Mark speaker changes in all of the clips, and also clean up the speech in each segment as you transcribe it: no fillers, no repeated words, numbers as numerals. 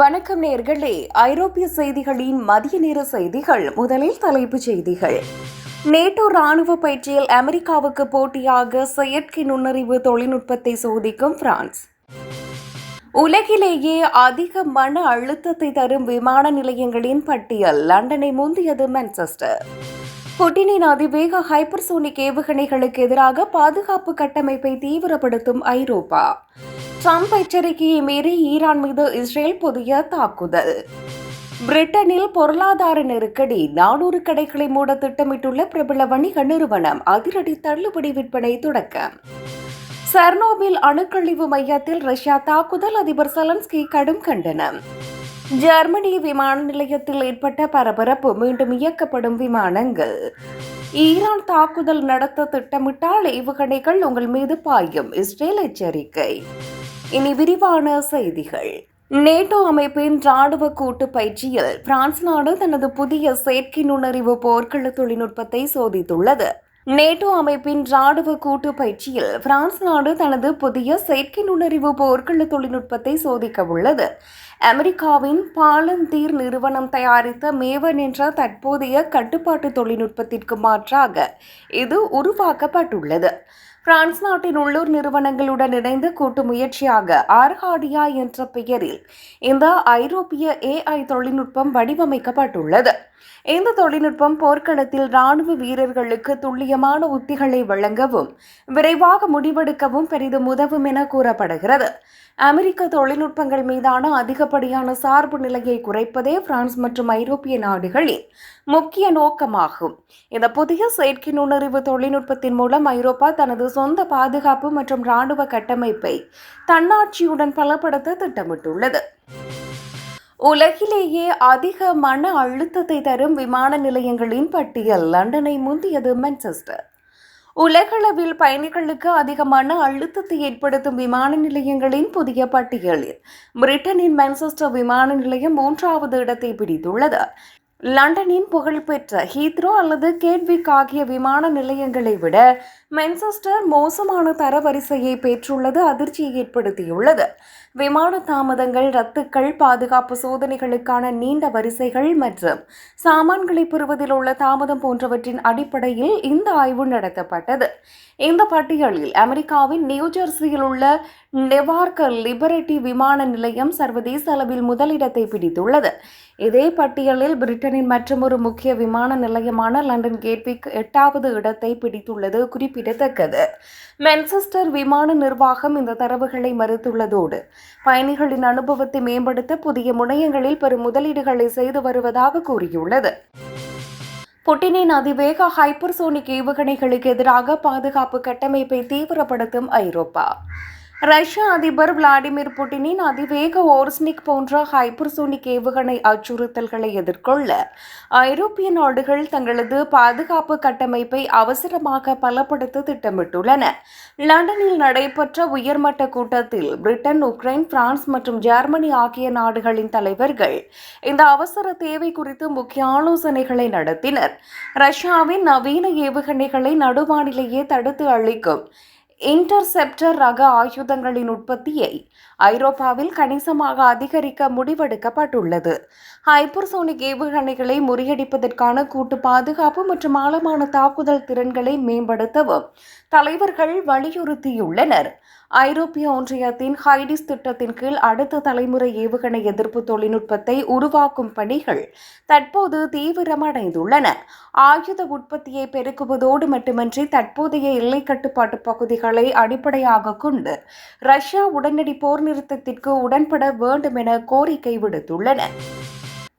Speaker 1: வணக்கம் நேயர்களே, ஐரோப்பிய செய்திகளின் மதிய நேர செய்திகள். முதலில் தலைப்புச் செய்திகள். நேட்டோ ராணுவ பயிற்சியில் அமெரிக்காவுக்கு போட்டியாக செயற்கை நுண்ணறிவு தொழில்நுட்பத்தை சோதிக்கும் பிரான்ஸ். உலகிலேயே அதிக மன அழுத்தத்தை தரும் விமான நிலையங்களின் பட்டியல் லண்டனை முந்தியது மான்செஸ்டர். புட்டினின் அதிவேக ஹைப்பர்சோனிக் ஏவுகணைகளுக்கு எதிராக பாதுகாப்பு கட்டமைப்பை தீவிரப்படுத்தும் ஐரோப்பா. ட்ரம்ப் எச்சரிக்கையை மீறி ஈரான் மீது இஸ்ரேல் புதிய தாக்குதல். பிரிட்டனில் பொருளாதார நெருக்கடி, 400 கடைகளை மூட திட்டமிட்டுள்ள பிரபல வணிக நிறுவனம், அதிரடி தள்ளுபடி விற்பனை தொடக்கம். செர்னோபில் அணுக்கழிவு மையத்தில் ரஷ்யா தாக்குதல், அதிபர் செலன்ஸ்கி கடும் கண்டனம். ஜெர்மனி விமான நிலையத்தில் ஏற்பட்ட பரபரப்பு, மீண்டும் இயக்கப்படும் விமானங்கள். ஈரான் தாக்குதல் நடத்த திட்டமிட்டால் ஏவுகணைகள் உங்கள் மீது பாயும், இஸ்ரேல் எச்சரிக்கை. இனி விரிவான செய்திகள். நேட்டோ அமைப்பின் ராணுவ கூட்டு பயிற்சியில் பிரான்ஸ் நாடு தனது புதிய செயற்கை நுண்ணறிவு போர்க்கள தொழில்நுட்பத்தை சோதித்துள்ளது. நேட்டோ அமைப்பின் ராணுவ கூட்டு பயிற்சியில் பிரான்ஸ் நாடு தனது புதிய செயற்கை நுண்ணறிவு போர்க்கள தொழில்நுட்பத்தை சோதிக்க உள்ளது. அமெரிக்காவின் பாலந்தீர் நிறுவனம் தயாரித்த மேவன் என்ற தற்போதைய கட்டுப்பாட்டு தொழில்நுட்பத்திற்கு மாற்றாக இது உருவாக்கப்பட்டுள்ளது. பிரான்ஸ் நாட்டின் உள்ளூர் நிறுவனங்களுடன் இணைந்து கூட்டு முயற்சியாக ஆர்காடியா என்ற பெயரில் இந்த ஐரோப்பிய AI தொழில்நுட்பம் வடிவமைக்கப்பட்டுள்ளது. இந்த தொழில்நுட்பம் போர்க்களத்தில் ராணுவ வீரர்களுக்கு துல்லியமான உத்திகளை வழங்கவும் விரைவாக முடிவெடுக்கவும் பெரிதும் உதவும் என கூறப்படுகிறது. அமெரிக்க தொழில்நுட்பங்கள் மீதான அதிகப்படியான சார்பு நிலையை குறைப்பதே பிரான்ஸ் மற்றும் ஐரோப்பிய நாடுகளின் முக்கிய நோக்கமாகும். இந்த புதிய செயற்கை நுண்ணறிவு தொழில்நுட்பத்தின் மூலம் ஐரோப்பா தனது சொந்த பாதுகாப்பு மற்றும் ராணுவ கட்டமைப்பை தன்னாட்சியுடன் பலப்படுத்த திட்டமிட்டுள்ளது. உலகிலேயே அதிக மன அழுத்தத்தை தரும் விமான நிலையங்களின் பட்டியல் லண்டனை முந்தியது மான்செஸ்டர். உலகளவில் பயணிகளுக்கு அதிக மன அழுத்தத்தை ஏற்படுத்தும் விமான நிலையங்களின் புதிய பட்டியலில் பிரிட்டனின் மான்செஸ்டர் விமான நிலையம் 3வது இடத்தை பிடித்துள்ளது. லண்டனின் புகழ்பெற்ற ஹீத்ரோ அல்லது கேட்விக் ஆகிய விமான நிலையங்களை விட மான்செஸ்டர் மோசமான தரவரிசையை பெற்றுள்ளது அதிர்ச்சியை ஏற்படுத்தியுள்ளது. விமான தாமதங்கள், ரத்துக்கள், பாதுகாப்பு சோதனைகளுக்கான நீண்ட வரிசைகள் மற்றும் சாமான்களை பெறுவதில் உள்ள தாமதம் போன்றவற்றின் அடிப்படையில் இந்த ஆய்வு நடத்தப்பட்டது. இந்த பட்டியலில் அமெரிக்காவின் நியூஜெர்சியில் உள்ள நெவார்க் லிபர்டி விமான நிலையம் சர்வதேச அளவில் முதலிடத்தை பிடித்துள்ளது. இதே பட்டியலில் பிரிட்டனின் மற்றொரு முக்கிய விமான நிலையமான லண்டன் கேட்விக் 8வது இடத்தை பிடித்துள்ளது குறிப்பிடத்தக்கது. மான்செஸ்டர் விமான நிர்வாகம் இந்த தரவுகளை மறுத்துள்ளதோடு பயணிகளின் அனுபவத்தை மேம்படுத்த புதிய முனையங்களில் பெரும் முதலீடுகளை செய்து வருவதாக கூறியுள்ளது. புட்டினின் அதிவேக ஹைப்பர்சோனிக் ஏவுகணைகளுக்கு எதிராக பாதுகாப்பு கட்டமைப்பை தீவிரப்படுத்தும் ஐரோப்பா. ரஷ்ய அதிபர் விளாடிமிர் புட்டினின் அதிவேக ஓர்ஸ்னிக் போன்ற ஹைப்பர்சோனிக் ஏவுகணை அச்சுறுத்தல்களை எதிர்கொள்ள ஐரோப்பிய நாடுகள் தங்களது பாதுகாப்பு கட்டமைப்பை அவசரமாக பலப்படுத்த திட்டமிட்டுள்ளன. லண்டனில் நடைபெற்ற உயர்மட்ட கூட்டத்தில் பிரிட்டன், உக்ரைன், பிரான்ஸ் மற்றும் ஜெர்மனி ஆகிய நாடுகளின் தலைவர்கள் இந்த அவசர தேவை குறித்து முக்கிய ஆலோசனைகளை நடத்தினர். ரஷ்யாவின் நவீன ஏவுகணைகளை நடுவானிலேயே தடுத்து அழிக்கும் இன்டர்செப்டர் ரக ஆயுதங்களின் உற்பத்தியை ஐரோப்பாவில் கணிசமாக அதிகரிக்க முடிவெடுக்கப்பட்டுள்ளது. ஹைப்பர்சோனிக் ஏவுகணைகளை முறியடிப்பதற்கான கூட்டு பாதுகாப்பு மற்றும் ஆழமான தாக்குதல் திறன்களை மேம்படுத்தவும் தலைவர்கள் வலியுறுத்தியுள்ளனர். ஐரோப்பிய ஒன்றியத்தின் ஹைடிஸ் திட்டத்தின் கீழ் அடுத்த தலைமுறை ஏவுகணை எதிர்ப்பு தொழில்நுட்பத்தை உருவாக்கும் பணிகள் தற்போது தீவிரமடைந்துள்ளன. ஆயுத உற்பத்தியை பெருக்குவதோடு மட்டுமின்றி தற்போதைய எல்லை கட்டுப்பாட்டு பகுதிகளை அடிப்படையாக கொண்டு ரஷ்யா உடனடி போர் நிறுத்தத்திற்கு உடன்பட வேண்டும் என கோரிக்கை விடுத்துள்ளன.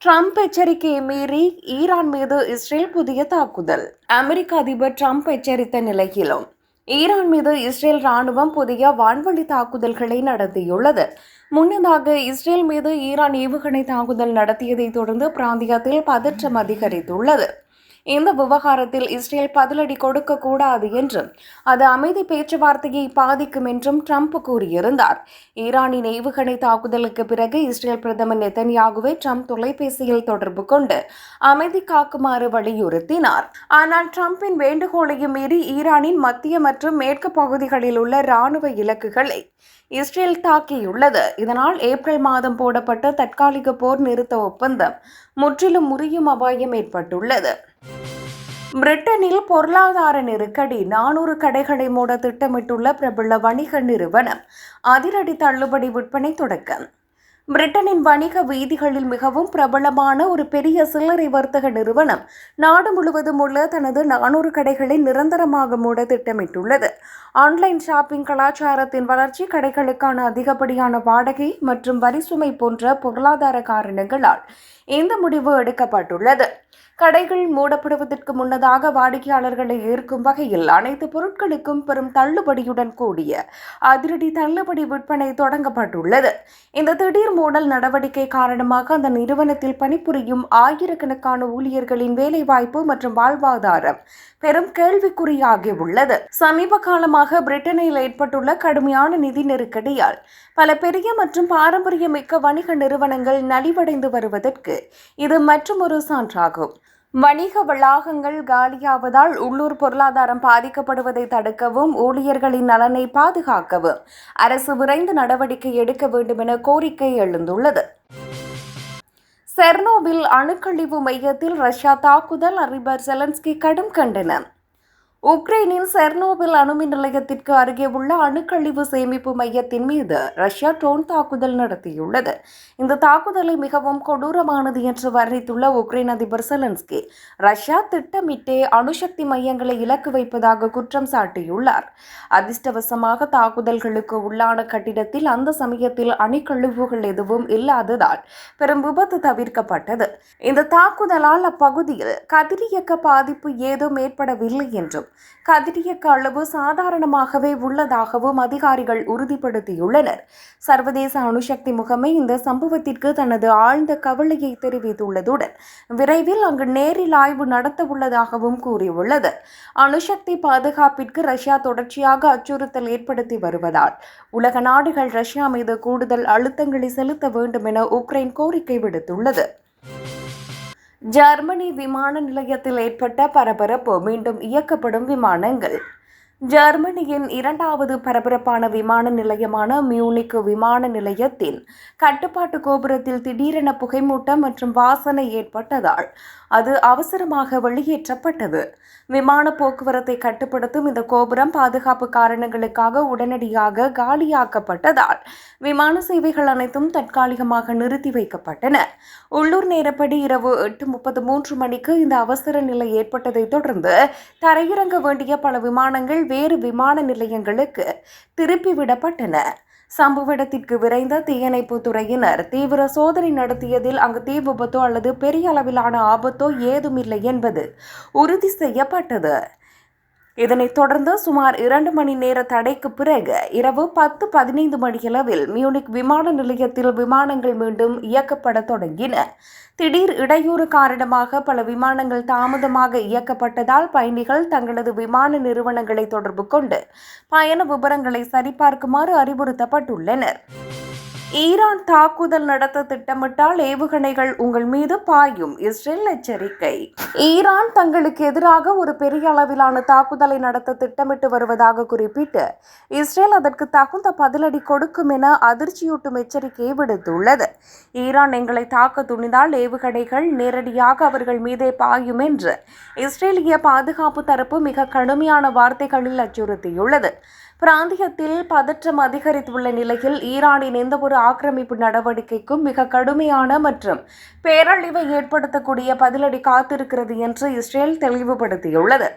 Speaker 1: ட்ரம்ப் எச்சரிக்கையை மீறி ஈரான் மீது இஸ்ரேல் புதிய தாக்குதல். அமெரிக்க அதிபர் ட்ரம்ப் எச்சரித்த நிலையிலும் ஈரான் மீது இஸ்ரேல் ராணுவம் புதிய வான்வழி தாக்குதல்களை நடத்தியுள்ளது. முன்னதாக இஸ்ரேல் மீது ஈரான் ஏவுகணை தாக்குதல் நடத்தியதை தொடர்ந்து பிராந்தியத்தில் பதற்றம் அதிகரித்துள்ளது. இந்த விவகாரத்தில் இஸ்ரேல் பதிலடி கொடுக்கக்கூடாது என்றும் அது அமைதி பேச்சுவார்த்தையை பாதிக்கும் என்றும் ட்ரம்ப் கூறியிருந்தார். ஈரானின் ஏவுகணை தாக்குதலுக்கு பிறகு இஸ்ரேல் பிரதமர் நெதன்யாகுவை ட்ரம்ப் தொலைபேசியில் தொடர்பு கொண்டு அமைதி காக்குமாறு வலியுறுத்தினார். ஆனால் ட்ரம்பின் வேண்டுகோளையும் மீறி ஈரானின் மத்திய மற்றும் மேற்கு பகுதிகளில் உள்ள ராணுவ இலக்குகளை இஸ்ரேல் தாக்கியுள்ளது. இதனால் ஏப்ரல் மாதம் போடப்பட்ட தற்காலிக போர் நிறுத்த ஒப்பந்தம் முற்றிலும் முறியும் அபாயம் ஏற்பட்டுள்ளது. பிரிட்டனில் பொருளாதார நெருக்கடி 400 கடைகளை மூட திட்டமிட்டுள்ள பிரபல வணிக நிறுவனம் அதிரடி தள்ளுபடி விற்பனை தொடக்கம். பிரிட்டனின் வணிக வீதிகளில் மிகவும் பிரபலமான ஒரு பெரிய சில்லறை வர்த்தக நிறுவனம் நாடு முழுவதும் உள்ள தனது 400 கடைகளை நிரந்தரமாக மூட திட்டமிட்டுள்ளது. ஆன்லைன் ஷாப்பிங் கலாச்சாரத்தின் வளர்ச்சி, கடைகளுக்கான அதிகப்படியான வாடகை மற்றும் வரி சுமை போன்ற பொருளாதார காரணங்களால் இந்த முடிவு எடுக்கப்பட்டுள்ளது. கடைகள் மூடப்படுவதற்கு முன்னதாக வாடிக்கையாளர்களை ஈர்க்கும் வகையில் அனைத்து பொருட்களுக்கும் பெரும் தள்ளுபடியுடன் கூடிய அதிரடி தள்ளுபடி விற்பனை தொடங்கப்பட்டுள்ளது. இந்த திடீர் மூடல் நடவடிக்கை காரணமாக அந்த நிறுவனத்தில் பணிபுரியும் ஆயிரக்கணக்கான ஊழியர்களின் வேலைவாய்ப்பு மற்றும் வாழ்வாதாரம் பெரும் கேள்விக்குறியாகியுள்ளது. சமீப காலமாக பிரிட்டனில் ஏற்பட்டுள்ள கடுமையான நிதி நெருக்கடியால் பல பெரிய மற்றும் பாரம்பரியமிக்க வணிக நிறுவனங்கள் நலிவடைந்து வருவதற்கு இது மற்றொரு சான்றாகும். வணிக வளாகங்கள் காலியாவதால் உள்ளூர் பொருளாதாரம் பாதிக்கப்படுவதை தடுக்கவும் ஊழியர்களின் நலனை பாதுகாக்கவும் அரசு விரைந்து நடவடிக்கை எடுக்க வேண்டும் என கோரிக்கை எழுந்துள்ளது. செர்னோபில் அணுக்கழிவு மையத்தில் ரஷ்யா தாக்குதல், அதிபர் செலன்ஸ்கி கடும் கண்டனம். உக்ரைனின் செர்னோபில் அணுமின் நிலையத்திற்கு அருகே உள்ள அணுக்கழிவு சேமிப்பு மையத்தின் மீது ரஷ்யா ட்ரோன் தாக்குதல் நடத்தியுள்ளது. இந்த தாக்குதலை மிகவும் கொடூரமானது என்று வர்ணித்துள்ள உக்ரைன் அதிபர் செலன்ஸ்கி, ரஷ்யா திட்டமிட்டே அணுசக்தி மையங்களை இலக்கு வைப்பதாக குற்றம் சாட்டியுள்ளார். அதிர்ஷ்டவசமாக தாக்குதல்களுக்கு உள்ளான கட்டிடத்தில் அந்த சமயத்தில் அணுக்கழிவுகள் எதுவும் இல்லாததால் பெரும் விபத்து தவிர்க்கப்பட்டது. இந்த தாக்குதலால் அப்பகுதியில் கதிரியக்க பாதிப்பு ஏதும் ஏற்படவில்லை என்றும் கதிரியக்க அளவு சாதாரணமாகவே உள்ளதாகவும் அதிகாரிகள் உறுதிப்படுத்தியுள்ளனர். சர்வதேச அணுசக்தி முகமை இந்த சம்பவத்திற்கு தனது ஆழ்ந்த கவலையை தெரிவித்துள்ளதுடன் விரைவில் அங்கு நேரில் ஆய்வு நடத்த உள்ளதாகவும் கூறியுள்ளது. அணுசக்தி பாதுகாப்பிற்கு ரஷ்யா தொடர்ச்சியாக அச்சுறுத்தல் ஏற்படுத்தி வருவதால் உலக நாடுகள் ரஷ்யா மீது கூடுதல் அழுத்தங்களை செலுத்த வேண்டும் என உக்ரைன் கோரிக்கை விடுத்துள்ளது. ஜெர்மனி விமான நிலையத்தில் ஏற்பட்ட பரபரப்பு, மீண்டும் இயக்கப்படும் விமானங்கள். ஜெர்மனியின் இரண்டாவது பரபரப்பான விமான நிலையமான மியூனிக் விமான நிலையத்தின் கட்டுப்பாட்டு கோபுரத்தில் திடீரென புகைமூட்டம் மற்றும் வாசனை ஏற்பட்டதால் அது அவசரமாக வெளியேற்றப்பட்டது. விமான போக்குவரத்தை கட்டுப்படுத்தும் இந்த கோபுரம் பாதுகாப்பு காரணங்களுக்காக உடனடியாக காலியாக்கப்பட்டதால் விமான சேவைகள் அனைத்தும் தற்காலிகமாக நிறுத்தி வைக்கப்பட்டன. உள்ளூர் நேரப்படி இரவு 8:33 மணிக்கு இந்த அவசர நிலை ஏற்பட்டதை தொடர்ந்து தரையிறங்க வேண்டிய பல விமானங்கள் வேறு விமான நிலையங்களுக்கு திருப்பிவிடப்பட்டன. சம்பவ இடத்திற்கு விரைந்த தீயணைப்பு துறையினர் தீவிர சோதனை நடத்தியதில் அங்கு தீ விபத்தோ அல்லது பெரிய அளவிலான ஆபத்தோ ஏதுமில்லை என்பது உறுதி செய்யப்பட்டது. இதனைத் தொடர்ந்து சுமார் 2 மணி நேர தடைக்கு பிறகு இரவு 10:15 மணியளவில் மியூனிக் விமான நிலையத்தில் விமானங்கள் மீண்டும் இயக்கப்பட தொடங்கின. திடீர் இடையூறு காரணமாக பல விமானங்கள் தாமதமாக இயக்கப்பட்டதால் பயணிகள் தங்களது விமான நிறுவனங்களை தொடர்பு கொண்டு பயண விபரங்களை சரிபார்க்குமாறு அறிவுறுத்தப்பட்டுள்ளனர். ஈரான் தாக்குதல் நடத்த திட்டமிட்டால் ஏவுகணைகள் உங்கள் மீது பாயும், இஸ்ரேல் எச்சரிக்கை. ஈரான் தங்களுக்கு எதிராக ஒரு பெரிய அளவிலான தாக்குதலை நடத்த திட்டமிட்டு வருவதாக குறிப்பிட்டு இஸ்ரேல் அதற்கு தகுந்த பதிலடி கொடுக்கும் என அதிர்ச்சியூட்டும் எச்சரிக்கையை விடுத்துள்ளது. ஈரான் எங்களை தாக்க துணிந்தால் ஏவுகணைகள் நேரடியாக அவர்கள் மீதே பாயும் என்று இஸ்ரேலிய பாதுகாப்பு தரப்பு மிக கடுமையான வார்த்தைகளில் அச்சுறுத்தியுள்ளது. பிராந்தியத்தில் பதற்றம் அதிகரித்துள்ள நிலையில் ஈரானின் எந்தவொரு ஆக்கிரமிப்பு நடவடிக்கைக்கும் மிக கடுமையான மற்றும் பேரழிவை ஏற்படுத்தக்கூடிய பதிலடி காத்திருக்கிறது என்று இஸ்ரேல் தெளிவுபடுத்தியுள்ளது.